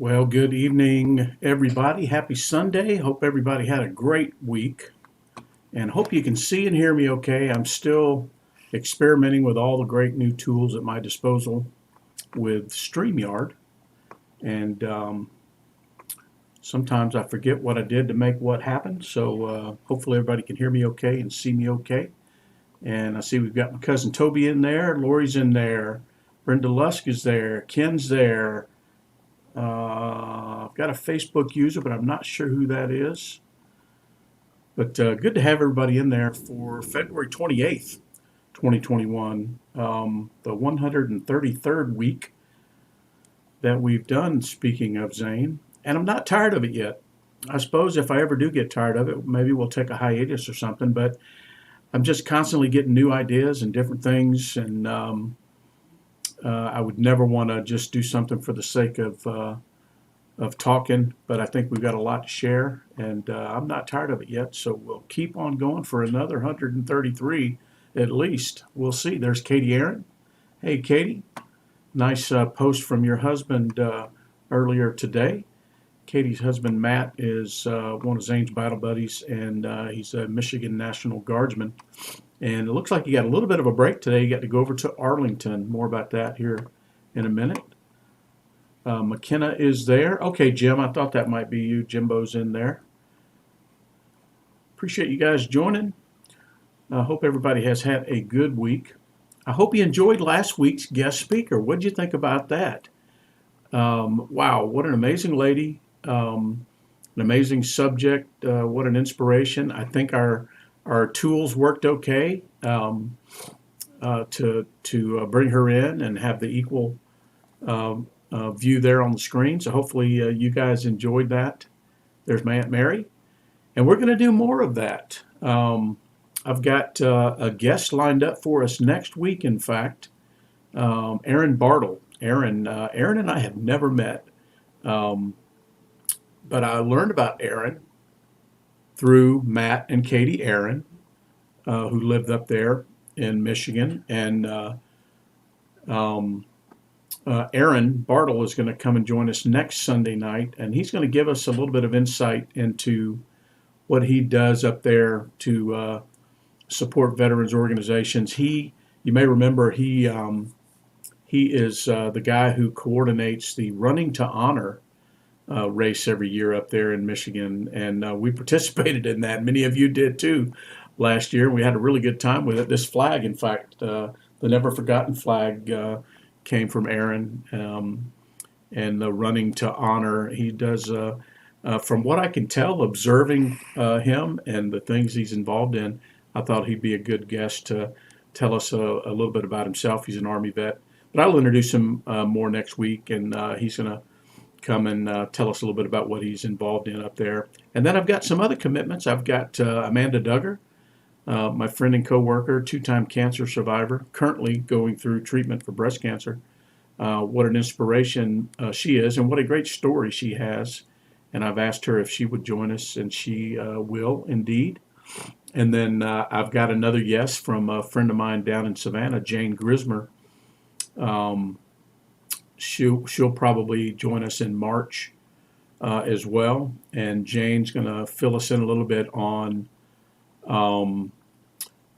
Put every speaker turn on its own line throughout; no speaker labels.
Well, good evening, everybody. Happy Sunday. Hope everybody had a great week and hope you can see and hear me okay. I'm still experimenting with all the great new tools at my disposal with StreamYard. And sometimes I forget what I did to make what happen. So hopefully everybody can hear me okay and see me okay. And I see we've got my cousin Toby in there, Lori's in there, Brenda Lusk is there, Ken's there. I've got a Facebook user, but I'm not sure who that is. But good to have everybody in there for February 28th, 2021, the 133rd week that we've done, speaking of Zane. And I'm not tired of it yet. I suppose if I ever do get tired of it, maybe we'll take a hiatus or something. But I'm just constantly getting new ideas and different things. And I would never want to just do something for the sake of talking, but I think we've got a lot to share, and I'm not tired of it yet. So we'll keep on going for another 133 at least. We'll see. There's Katie Aaron. Hey, Katie. Nice post from your husband earlier today. Katie's husband, Matt, is one of Zane's battle buddies, and he's a Michigan National Guardsman. And it looks like you got a little bit of a break today. You got to go over to Arlington. More about that here in a minute. McKenna is there. Okay, Jim, I thought that might be you. Jimbo's in there. Appreciate you guys joining. I hope everybody has had a good week. I hope you enjoyed last week's guest speaker. What did you think about that? Wow, what an amazing lady. An amazing subject. What an inspiration. I think our tools worked okay to bring her in and have the equal view there on the screen. So hopefully you guys enjoyed that. There's my Aunt Mary. And we're going to do more of that. I've got a guest lined up for us next week, in fact. Aaron Bartle. Aaron and I have never met. But I learned about Aaron through Matt and Katie Aaron, who lived up there in Michigan. And Aaron Bartle is going to come and join us next Sunday night, and he's going to give us a little bit of insight into what he does up there to support veterans organizations. You may remember, he is the guy who coordinates the Running to Honor race every year up there in Michigan, and we participated in that. Many of you did too last year. We had a really good time with it. This flag, in fact, the Never Forgotten flag, came from Aaron, and the Running to Honor. He does, from what I can tell, observing him and the things he's involved in, I thought he'd be a good guest to tell us a little bit about himself. He's an Army vet. But I'll introduce him more next week, and he's going to come and tell us a little bit about what he's involved in up there. And then I've got some other commitments. I've got Amanda Duggar, my friend and coworker, two-time cancer survivor, currently going through treatment for breast cancer. What an inspiration she is, and what a great story she has. And I've asked her if she would join us, and she will indeed. And then I've got another yes from a friend of mine down in Savannah, Jane Grismer. She'll probably join us in March as well. And Jane's going to fill us in a little bit on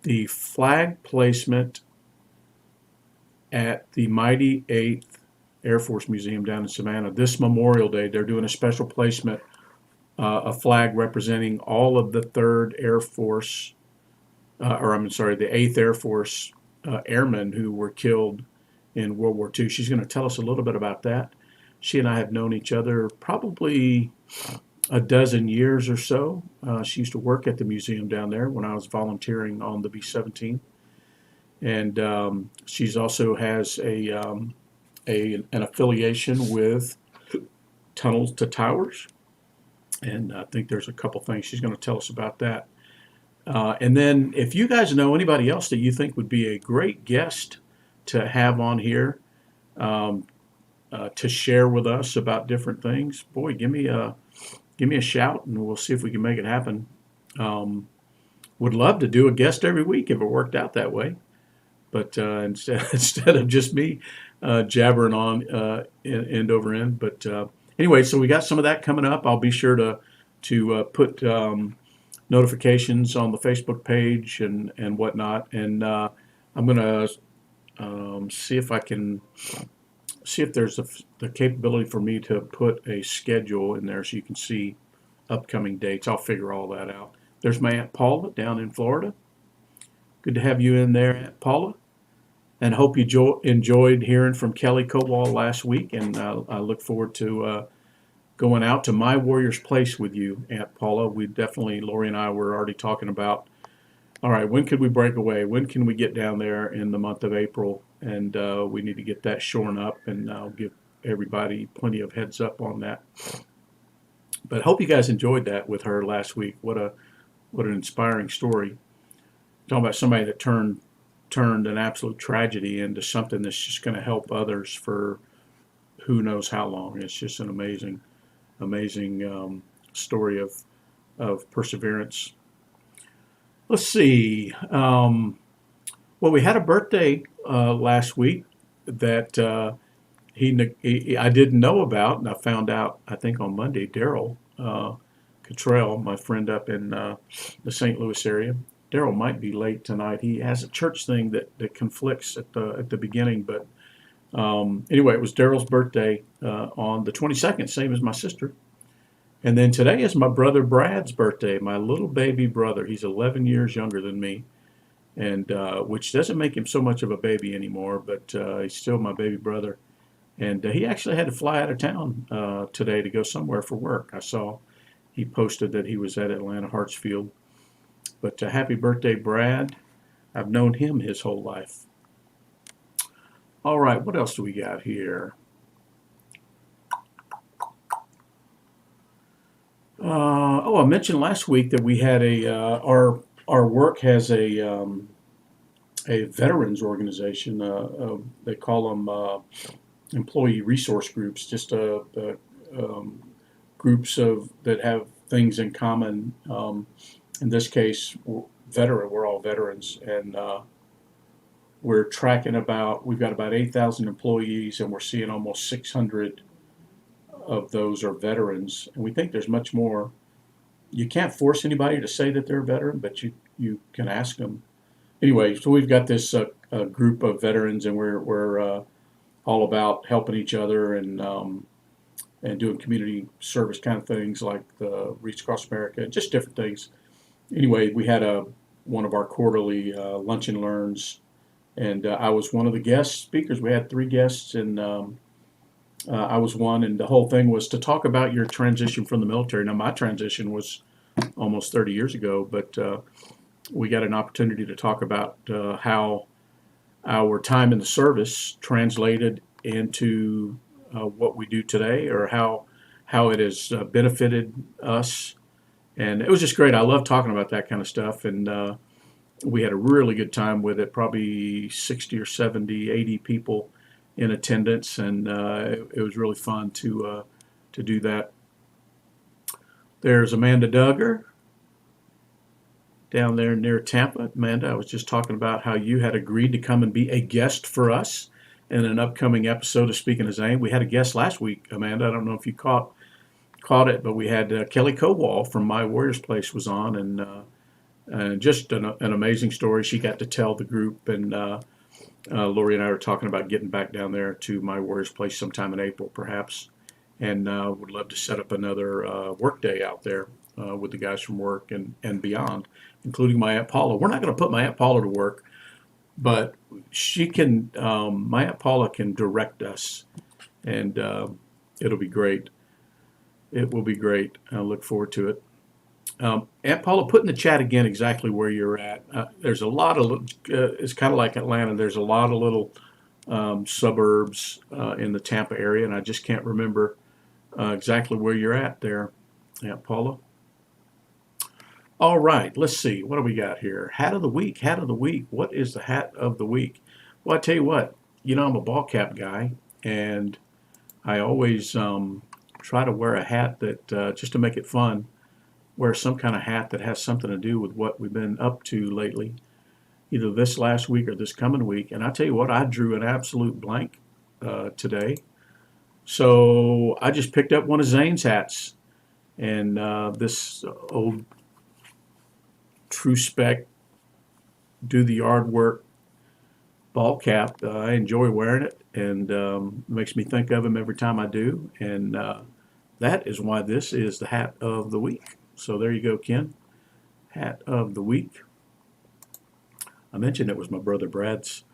the flag placement at the Mighty 8th Air Force Museum down in Savannah. This Memorial Day, they're doing a special placement, a flag representing all of the 3rd Air Force, the 8th Air Force airmen who were killed in World War II. She's going to tell us a little bit about that. She and I have known each other probably a dozen years or so. She used to work at the museum down there when I was volunteering on the B-17. And she's also has an affiliation with Tunnels to Towers. And I think there's a couple things she's going to tell us about that. And then if you guys know anybody else that you think would be a great guest to have on here to share with us about different things, boy, give me a shout and we'll see if we can make it happen. Would love to do a guest every week if it worked out that way. But instead of just me jabbering on end over end. But anyway, so we got some of that coming up. I'll be sure to put notifications on the Facebook page and whatnot. And I'm gonna see if I can see if there's the capability for me to put a schedule in there so you can see upcoming dates. I'll figure all that out. There's my Aunt Paula down in Florida. Good to have you in there, Aunt Paula. And hope you enjoyed hearing from Kelly Kowal last week. And I look forward to going out to My Warrior's Place with you, Aunt Paula. We definitely, Lori and I were already talking about, all right, when could we break away? When can we get down there in the month of April? And we need to get that shorn up, and I'll give everybody plenty of heads up on that. But hope you guys enjoyed that with her last week. What an inspiring story. Talking about somebody that turned an absolute tragedy into something that's just going to help others for who knows how long. It's just an amazing story of perseverance. Let's see. Well, we had a birthday last week that I didn't know about, and I found out, I think, on Monday. Daryl Cottrell, my friend up in the St. Louis area. Daryl might be late tonight. He has a church thing that conflicts at the beginning, but anyway, it was Daryl's birthday on the 22nd, same as my sister. And then today is my brother Brad's birthday, my little baby brother. He's 11 years younger than me, and which doesn't make him so much of a baby anymore, but he's still my baby brother. And he actually had to fly out of town today to go somewhere for work. I saw he posted that he was at Atlanta Hartsfield. But happy birthday, Brad. I've known him his whole life. All right, what else do we got here? I mentioned last week that we had our work has a veterans organization. They call them employee resource groups, just groups that have things in common. In this case, we're all veterans, and we're tracking we've got about 8,000 employees, and we're seeing almost 600 of those are veterans, and we think there's much more. You can't force anybody to say that they're a veteran, but you can ask them. Anyway, so we've got this group of veterans, and we're all about helping each other and doing community service kind of things like the Reach Across America, just different things. Anyway, we had one of our quarterly lunch and learns, and I was one of the guest speakers. We had 3 guests, and I was one, and the whole thing was to talk about your transition from the military. Now, my transition was almost 30 years ago, but we got an opportunity to talk about how our time in the service translated into what we do today, or how it has benefited us. And it was just great. I love talking about that kind of stuff, and we had a really good time with it, probably 60 or 70, 80 people in attendance, and it was really fun to do that. There's Amanda Duggar down there near Tampa. Amanda, I was just talking about how you had agreed to come and be a guest for us in an upcoming episode of Speaking of Zane. We had a guest last week, Amanda. I don't know if you caught it, but we had Kelly Kowal from My Warrior's Place was on, and just an amazing story. She got to tell the group, and Lori and I were talking about getting back down there to My Warrior's Place sometime in April, perhaps, and would love to set up another work day out there with the guys from work and beyond, including my Aunt Paula. We're not going to put my Aunt Paula to work, but she can. My Aunt Paula can direct us, and it'll be great. It will be great. I look forward to it. Aunt Paula, put in the chat again exactly where you're at. There's a lot of, it's kind of like Atlanta. There's a lot of little suburbs in the Tampa area, and I just can't remember exactly where you're at there, Aunt Paula. All right, let's see. What do we got here? Hat of the week. Hat of the week. What is the hat of the week? Well, I tell you what. I'm a ball cap guy, and I always try to wear a hat that just to make it fun. Wear some kind of hat that has something to do with what we've been up to lately, either this last week or this coming week. And I tell you what, I drew an absolute blank today. So I just picked up one of Zane's hats, and this old True Spec do the yard work ball cap. I enjoy wearing it, and makes me think of him every time I do. And that is why this is the hat of the week. So there you go, Ken. Hat of the week. I mentioned it was my brother Brad's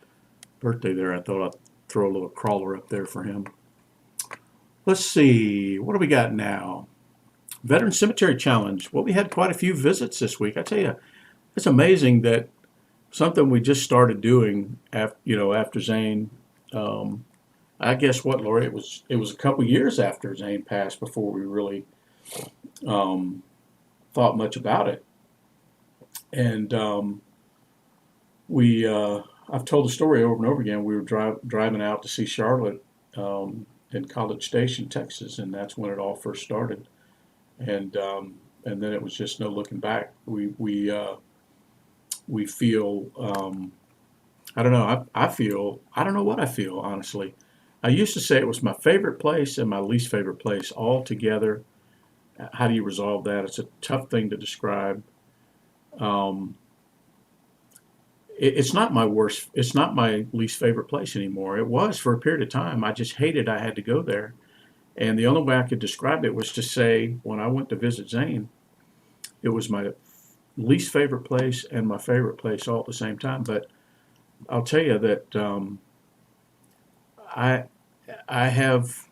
birthday there. I thought I'd throw a little crawler up there for him. Let's see, what do we got now? Veteran Cemetery Challenge. Well, we had quite a few visits this week. I tell you, it's amazing that something we just started doing after Zane. Um, I guess what, Lori? It was a couple years after Zane passed before we really um, thought much about it. And we I've told the story over and over again. We were driving out to see Charlotte in College Station, Texas, and that's when it all first started. And and then it was just no looking back. We feel I don't know. I feel I don't know what I feel honestly. I used to say it was my favorite place and my least favorite place all together. How do you resolve that? It's a tough thing to describe. Um, it's not my worst. It's not my least favorite place anymore. It was for a period of time. I just hated I had to go there, and the only way I could describe it was to say when I went to visit Zane, it was my least favorite place and my favorite place all at the same time. But I'll tell you that I I have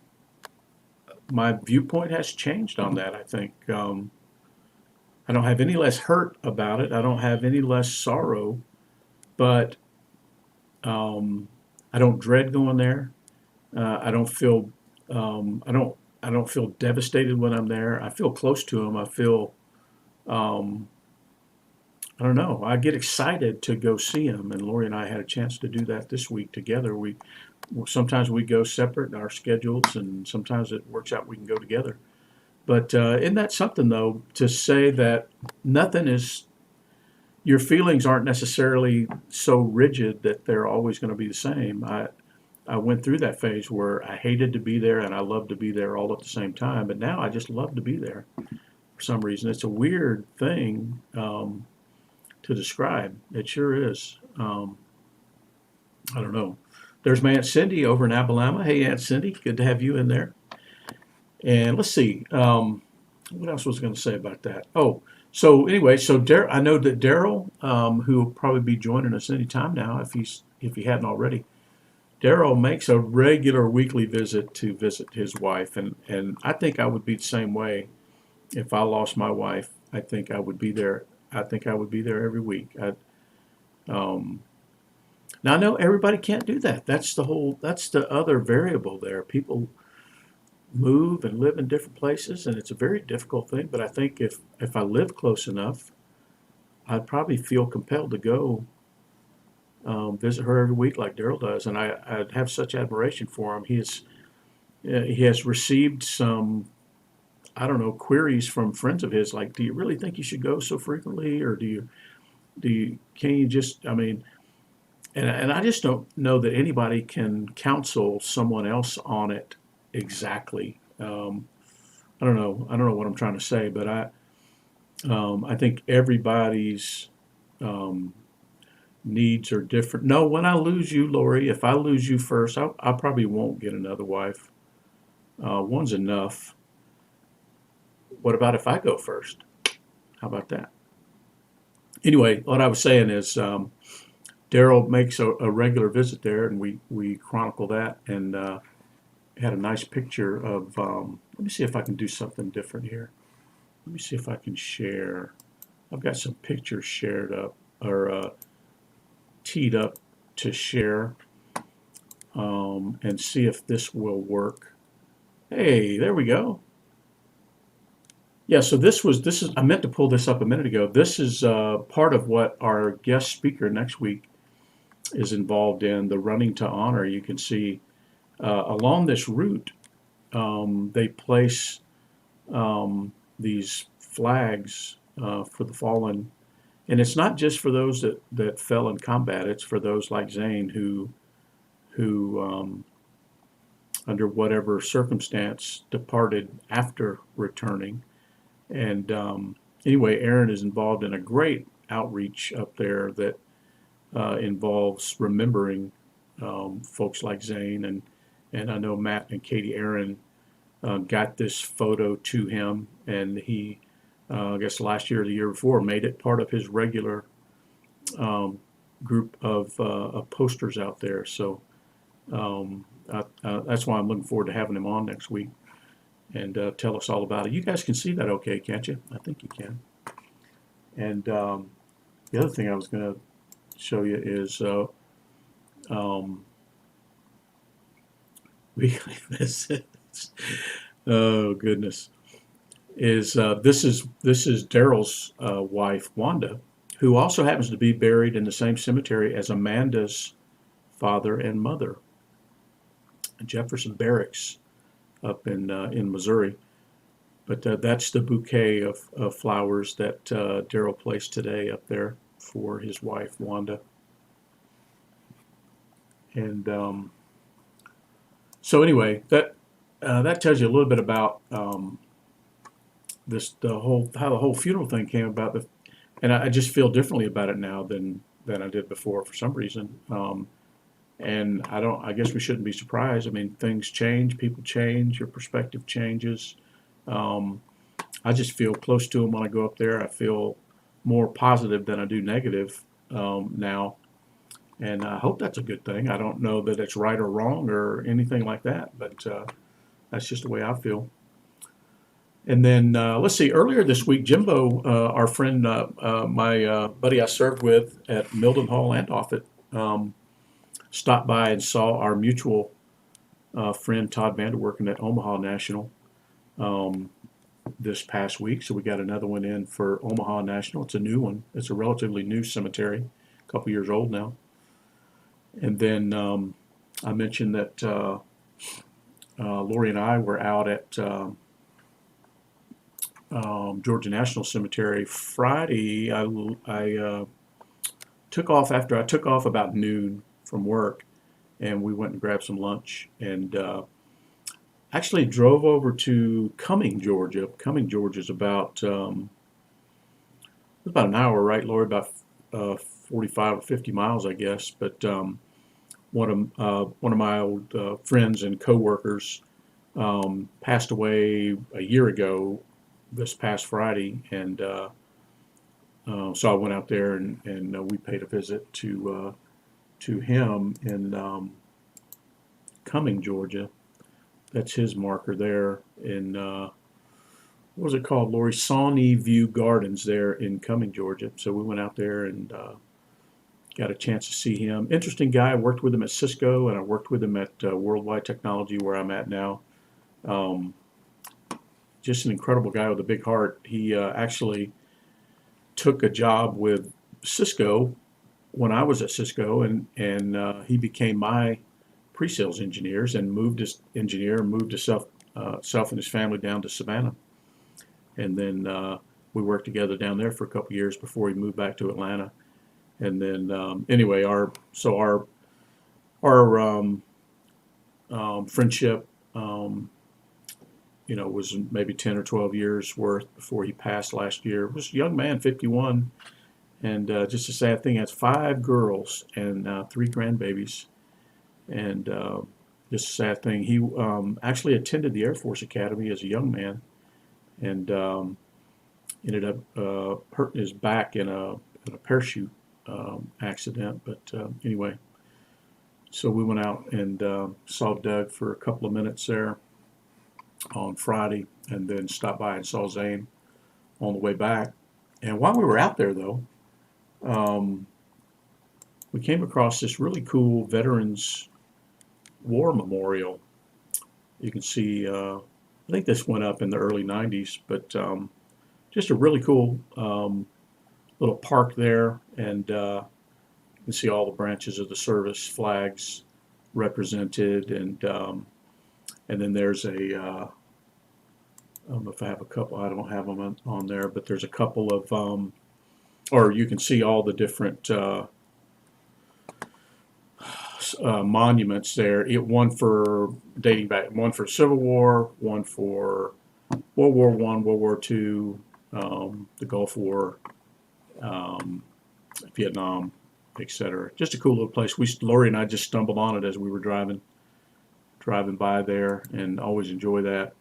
my viewpoint has changed on that. I think I don't have any less hurt about it. I don't have any less sorrow, but um, I don't dread going there. I don't feel I don't feel devastated when I'm there. I feel close to them. I feel um, I don't know. I get excited to go see him, and Lori and I had a chance to do that this week together. We sometimes we go separate in our schedules, and sometimes it works out we can go together. But isn't that something though to say that nothing is your feelings aren't necessarily so rigid that they're always going to be the same. I went through that phase where I hated to be there and I loved to be there all at the same time, but now I just love to be there for some reason. It's a weird thing to describe. It sure is. I don't know. There's my Aunt Cindy over in Alabama. Hey, Aunt Cindy, good to have you in there. And let's see, what else was I going to say about that? Oh, so anyway, I know that Daryl, who will probably be joining us any time now, if he hadn't already, Daryl makes a regular weekly visit to visit his wife, and I think I would be the same way if I lost my wife. I think I would be there. I think I would be there every week. Um, Now I know everybody can't do that. That's the other variable there. People move and live in different places, and it's a very difficult thing. But I think if I live close enough, I'd probably feel compelled to go visit her every week like Daryl does, and I'd have such admiration for him. He has received some I don't know queries from friends of his like, do you really think you should go so frequently, or can you just I mean. And I just don't know that anybody can counsel someone else on it exactly. I don't know. I don't know what I'm trying to say, but I think everybody's um, needs are different. No, when I lose you, Lori, if I lose you first, I probably won't get another wife. One's enough. What about if I go first? How about that? Anyway, what I was saying is Daryl makes a regular visit there, and we chronicle that and had a nice picture of. Let me see if I can do something different here. Let me see if I can share. I've got some pictures shared up or teed up to share and see if this will work. Hey, there we go. Yeah, so this is I meant to pull this up a minute ago. This is part of what our guest speaker next week is involved in, the running to honor. You can see along this route they place these flags for the fallen, and it's not just for those that fell in combat. It's for those like Zane who under whatever circumstance, departed after returning. And anyway, Aaron is involved in a great outreach up there that involves remembering folks like Zane, and I know Matt and Katie Aaron got this photo to him, and he, I guess last year or the year before, made it part of his regular um, group of posters out there. So that's why I'm looking forward to having him on next week and tell us all about it. You guys can see that okay, can't you? I think you can. And the other thing I was going to show you is um, this is, oh goodness, is this is Daryl's wife Wanda, who also happens to be buried in the same cemetery as Amanda's father and mother, Jefferson Barracks up in Missouri. But that's the bouquet of flowers that Daryl placed today up there for his wife Wanda. And so anyway, that tells you a little bit about how the whole funeral thing came about. And I just feel differently about it now than I did before for some reason. And I guess we shouldn't be surprised. I mean, things change, people change, your perspective changes. Um, I just feel close to him when I go up there. I feel more positive than I do negative now. And I hope that's a good thing. I don't know that it's right or wrong or anything like that, but that's just the way I feel. And then let's see. Earlier this week, Jimbo, our friend, my buddy I served with at Mildenhall and Offutt, stopped by and saw our mutual friend Todd Vanderwerken at Omaha National um, this past week. So we got another one in for Omaha National. It's a new one. It's a relatively new cemetery, a couple years old now. And then I mentioned that Lori and I were out at Georgia National Cemetery Friday. I took off after I took off about noon from work, and we went and grabbed some lunch, and actually drove over to Cumming, Georgia. Cumming, Georgia is about an hour, right, Lori? About 45 or 50 miles, I guess. But one of my old friends and coworkers passed away a year ago this past Friday, and so I went out there and we paid a visit to him in Cumming, Georgia. That's his marker there in what was it called, Lori? Sawney View Gardens there in Cumming, Georgia. So we went out there and got a chance to see him. Interesting guy. I worked with him at Cisco, and I worked with him at Worldwide Technology, where I'm at now. Um, just an incredible guy with a big heart. He actually took a job with Cisco when I was at Cisco, and he became my pre-sales engineers and moved his himself and his family down to Savannah, and then we worked together down there for a couple years before he moved back to Atlanta. And then anyway, our friendship, was maybe 10 or 12 years worth before he passed last year. He was a young man, 51, and just a sad thing. He has 5 girls and 3 grandbabies, and just a sad thing. He actually attended the Air Force Academy as a young man, and ended up hurting his back in a parachute accident. But anyway, so we went out and saw Doug for a couple of minutes there on Friday, and then stopped by and saw Zane on the way back. And while we were out there, though, we came across this really cool Veterans War Memorial. You can see, I think this went up in the early 90s, but just a really cool little park there, and you can see all the branches of the service flags represented, and then there's I don't know if I have a couple. I don't have them on there, but there's a couple of, or you can see all the different monuments there. One for dating back, one for Civil War, one for World War One, World War Two, the Gulf War, um, Vietnam, etc. Just a cool little place. Lori and I just stumbled on it as we were driving by there, and always enjoy that.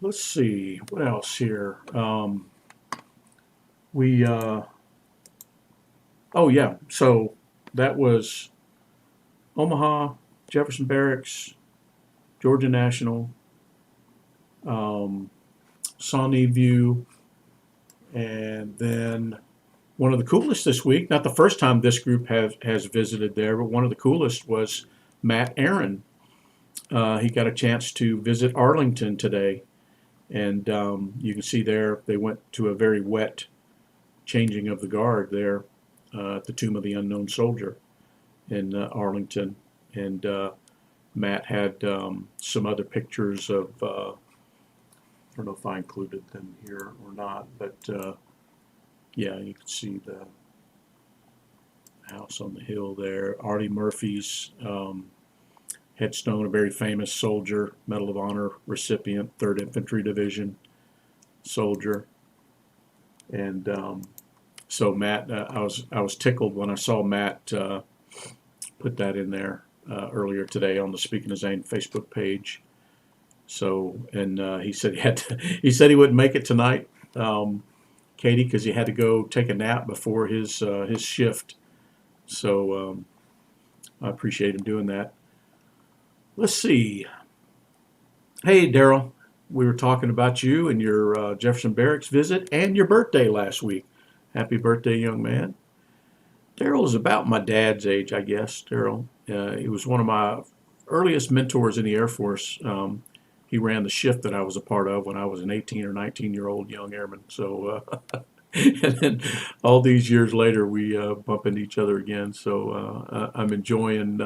Let's see what else here. We Oh yeah, so that was Omaha, Jefferson Barracks, Georgia National, Shawnee View, and then one of the coolest this week, not the first time this group has visited there, but one of the coolest was Matt Aaron. He got a chance to visit Arlington today, and you can see there they went to a very wet changing of the guard there at the Tomb of the Unknown Soldier in Arlington. And Matt had some other pictures of, I don't know if I included them here or not, but yeah, you can see the house on the hill there. Artie Murphy's headstone, a very famous soldier, Medal of Honor recipient, 3rd Infantry Division soldier. And so Matt, I was tickled when I saw Matt put that in there earlier today on the Speaking of Zane Facebook page. So, and he said he said he wouldn't make it tonight, Katie, because he had to go take a nap before his shift. So I appreciate him doing that. Let's see. Hey, Daryl, we were talking about you and your Jefferson Barracks visit and your birthday last week. Happy birthday, young man. Daryl is about my dad's age, I guess. Daryl, he was one of my earliest mentors in the Air Force. He ran the shift that I was a part of when I was an 18 or 19-year-old young airman. So, and then all these years later, we bump into each other again. So I'm enjoying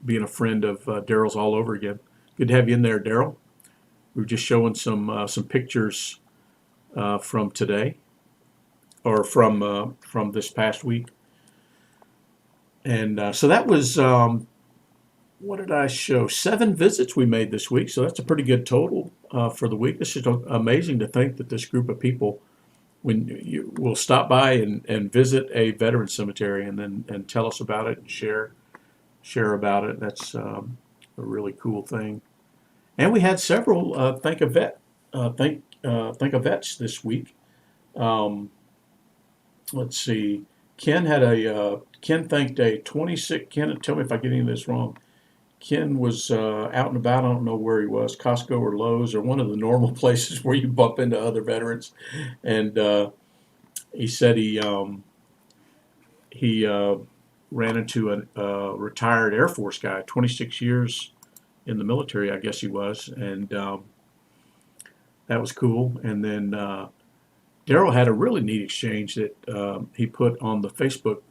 being a friend of Daryl's all over again. Good to have you in there, Daryl. We were just showing some pictures from today, or from this past week, and so that was what did I show? 7 visits we made this week, so that's a pretty good total for the week. It's just amazing to think that this group of people, when you will stop by and visit a veteran cemetery and tell us about it and share about it. That's a really cool thing. And we had several thank a vets this week. Let's see. Ken thanked a 26. Ken, tell me if I get any of this wrong. Ken was out and about. I don't know where he was, Costco or Lowe's or one of the normal places where you bump into other veterans. And he said he ran into a retired Air Force guy, 26 years in the military, I guess he was, and that was cool. And then Daryl had a really neat exchange that he put on the Facebook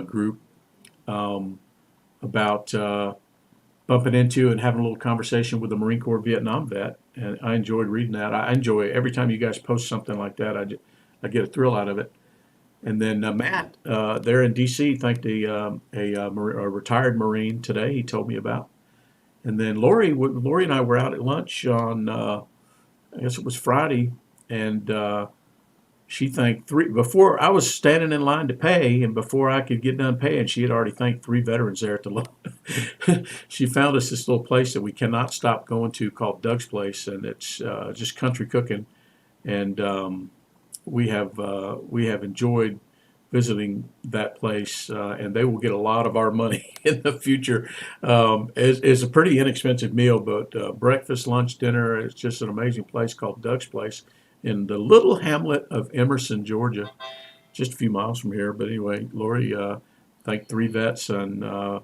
group about bumping into and having a little conversation with a Marine Corps Vietnam vet, and I enjoyed reading that. I enjoy every time you guys post something like that. I get a thrill out of it. And then Matt there in D.C. thanked a retired Marine today. He told me about. And then Lori and I were out at lunch on I guess it was Friday, and she thanked 3 before I was standing in line to pay, and before I could get done paying, she had already thanked 3 veterans there at the she found us this little place that we cannot stop going to called Doug's Place, and it's just country cooking, and we have enjoyed visiting that place, and they will get a lot of our money in the future. It's a pretty inexpensive meal, but breakfast, lunch, dinner, it's just an amazing place called Doug's Place in the little hamlet of Emerson, Georgia, just a few miles from here. But anyway, Lori thanked 3 vets, and I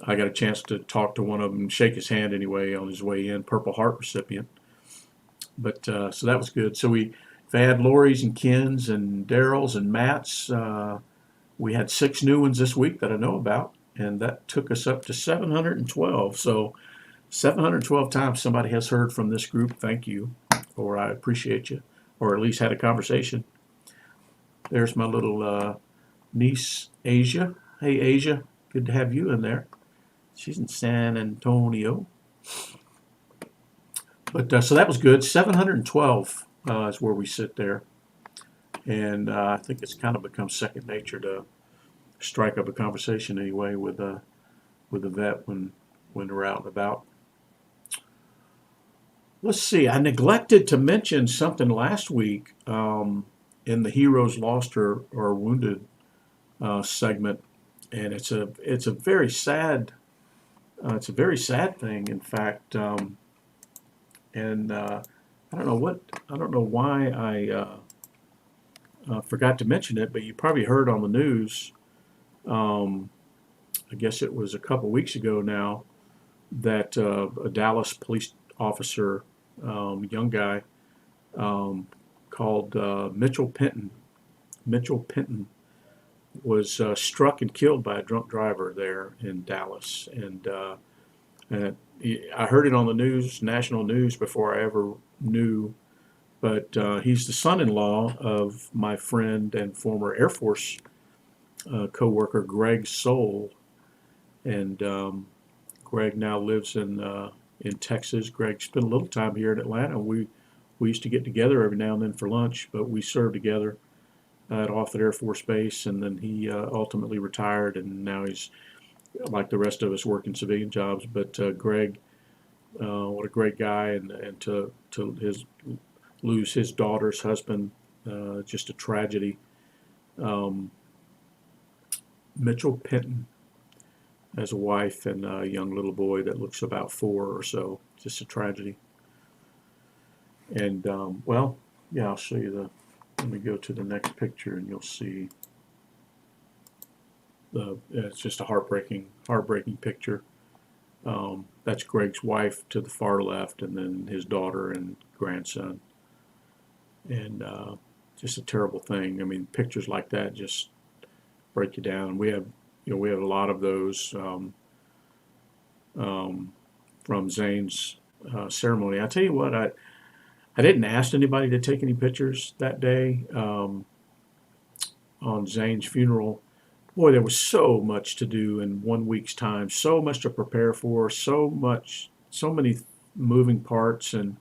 got a chance to talk to one of them, shake his hand anyway on his way in, Purple Heart recipient. But so that was good. So we've had Lori's and Ken's and Daryl's and Matt's. We had 6 new ones this week that I know about, and that took us up to 712. So 712 times somebody has heard from this group. Thank you, or I appreciate you, or at least had a conversation. There's my little niece Asia. Hey Asia, good to have you in there. She's in San Antonio. But so that was good. 712 is where we sit there, and I think it's kind of become second nature to strike up a conversation anyway with a vet when we're out and about. Let's see. I neglected to mention something last week in the heroes lost or wounded segment, and it's a very sad thing. In fact, and I don't know why I forgot to mention it, but you probably heard on the news. Um, I guess it was a couple weeks ago now that a Dallas police officer, young guy, um, called Mitchell Penton, was struck and killed by a drunk driver there in Dallas. And I heard it on the news, national news, before I ever knew. But he's the son-in-law of my friend and former Air Force co-worker Greg Soule, and Greg now lives in Texas. Greg spent a little time here in Atlanta. We used to get together every now and then for lunch, but we served together at Offutt Air Force Base, and then he ultimately retired, and now he's like the rest of us working civilian jobs. But Greg, what a great guy, and to his lose his daughter's husband, just a tragedy. Um, Mitchell Penton has a wife and a young little boy that looks about 4 or so. Just a tragedy. And well, yeah, I'll show you the. Let me go to the next picture, and you'll see it's just a heartbreaking picture. That's Greg's wife to the far left, and then his daughter and grandson. And just a terrible thing. I mean, pictures like that just break you down. We have a lot of those from Zane's ceremony. I tell you what, I didn't ask anybody to take any pictures that day on Zane's funeral. Boy, there was so much to do in 1 week's time, so much to prepare for, so many moving parts and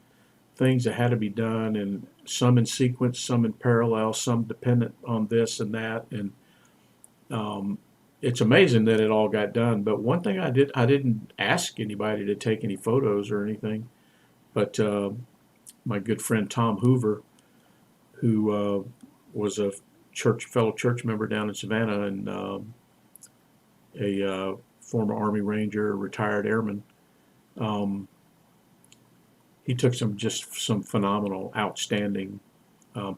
things that had to be done, and some in sequence, some in parallel, some dependent on this and that, and um, it's amazing that it all got done. But one thing I didn't ask anybody to take any photos or anything, but my good friend Tom Hoover, who was a fellow church member down in Savannah, and a former Army Ranger, retired airman. Um, he took some phenomenal, outstanding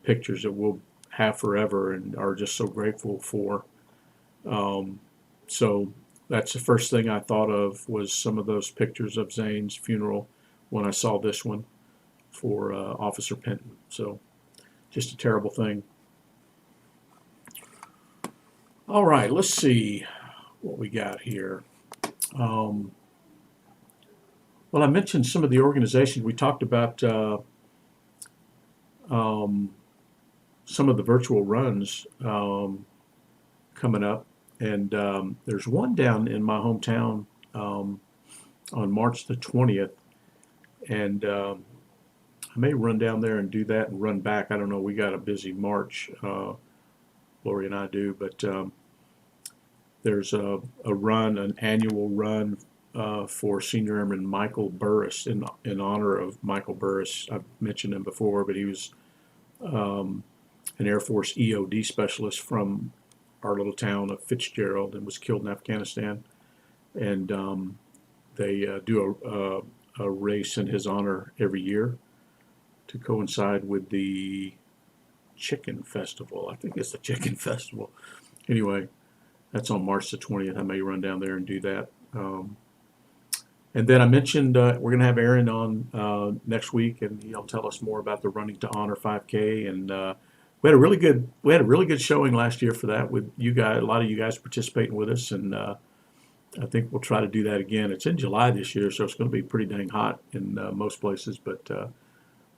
pictures that we'll have forever and are just so grateful for. So that's the first thing I thought of, was some of those pictures of Zane's funeral when I saw this one for Officer Penton. So just a terrible thing. All right, let's see what we got here. Um, well, I mentioned some of the organizations. We talked about um, some of the virtual runs coming up. And there's one down in my hometown on March the 20th. And I may run down there and do that and run back. I don't know. We got a busy March, Lori and I do. But there's an annual run for Senior Airman Michael Burris in honor of Michael Burris. I've mentioned him before, but he was an Air Force EOD specialist from our little town of Fitzgerald and was killed in Afghanistan. And they do a race in his honor every year to coincide with the Chicken Festival. I think it's the Chicken Festival. Anyway, that's on March the 20th. I may run down there and do that. And then I mentioned we're going to have Aaron on next week, and he'll tell us more about the Running to Honor 5K. And we had a really good showing last year for that, with you guys, a lot of you guys participating with us, and I think we'll try to do that again. It's in July this year, so it's going to be pretty dang hot in most places, but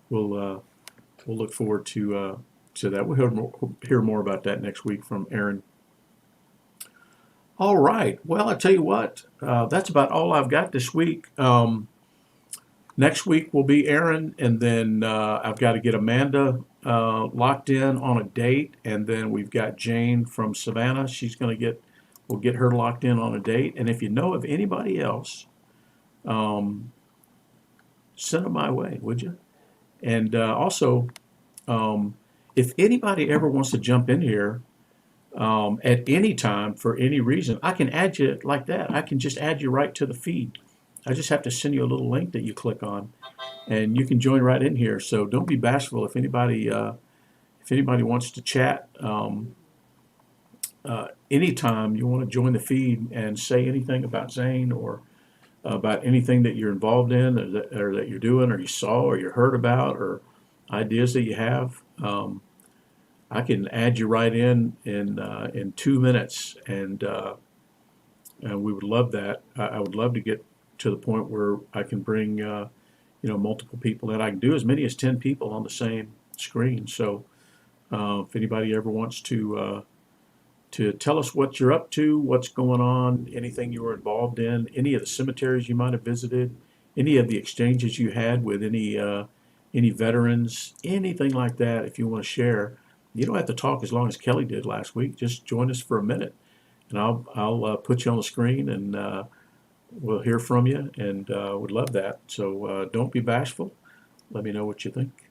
we'll look forward to that. We'll hear more about that next week from Aaron. All right. Well, I tell you what, that's about all I've got this week. Next week will be Aaron, and then I've got to get Amanda locked in on a date, and then we've got Jane from Savannah. We'll get her locked in on a date. And if you know of anybody else, um, send them my way, would you? And also, um, if anybody ever wants to jump in here at any time for any reason, I can add you like that. I can just add you right to the feed. I just have to send you a little link that you click on, and you can join right in here. So don't be bashful. If anybody wants to chat anytime you want to join the feed and say anything about Zane or about anything that you're involved in or that you're doing or you saw or you heard about or ideas that you have, I can add you right in 2 minutes, and we would love that. I would love to get to the point where I can bring multiple people in. I can do as many as 10 people on the same screen. So if anybody ever wants to tell us what you're up to, what's going on, anything you were involved in, any of the cemeteries you might have visited, any of the exchanges you had with any veterans, anything like that, if you want to share. You don't have to talk as long as Kelly did last week. Just join us for a minute, and I'll put you on the screen, and we'll hear from you, and would love that. So don't be bashful. Let me know what you think.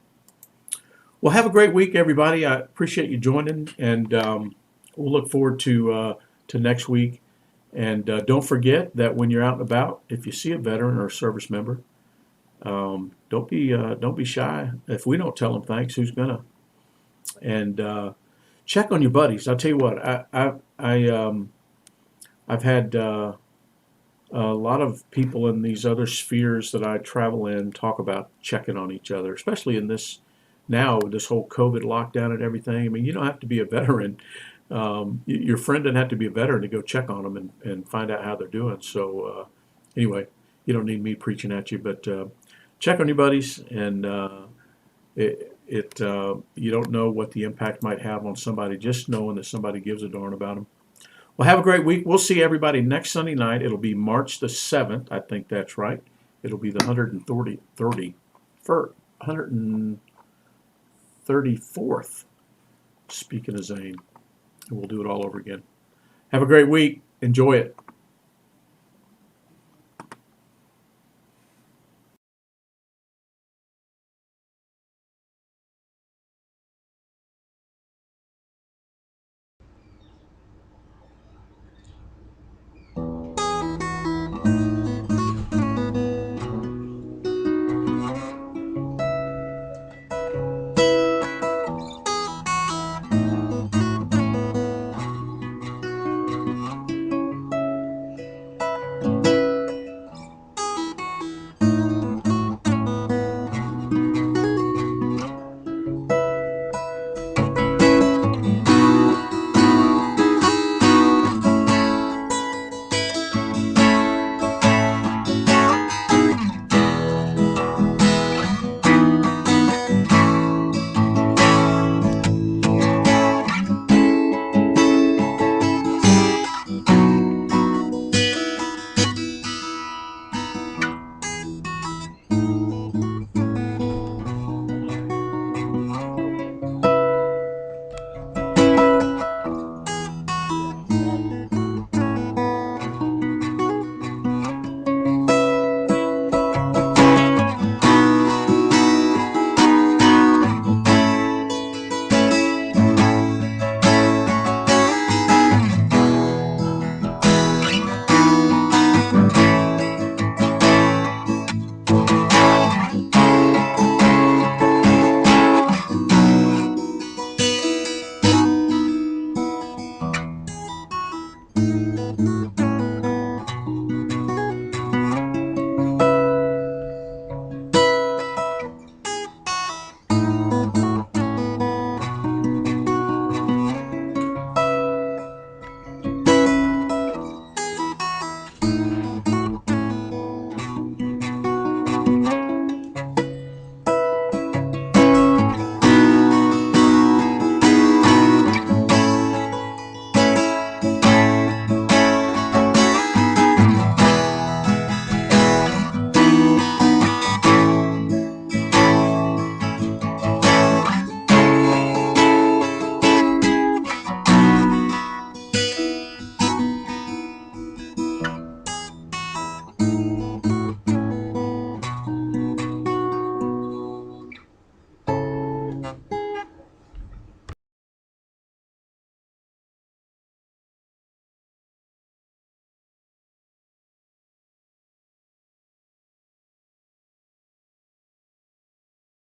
Well, have a great week, everybody. I appreciate you joining, and we'll look forward to next week. And don't forget that when you're out and about, if you see a veteran or a service member, don't be shy. If we don't tell them thanks, who's gonna? And check on your buddies. I'll tell you what. I've had a lot of people in these other spheres that I travel in talk about checking on each other, especially in this now with this whole COVID lockdown and everything. I mean, you don't have to be a veteran. Your friend doesn't have to be a veteran to go check on them and find out how they're doing. So anyway, you don't need me preaching at you, but check on your buddies, and you don't know what the impact might have on somebody just knowing that somebody gives a darn about them. Well, have a great week. We'll see everybody next Sunday night. It'll be March the 7th. I think that's right. It'll be the 134th, speaking of Zane. And we'll do it all over again. Have a great week. Enjoy it.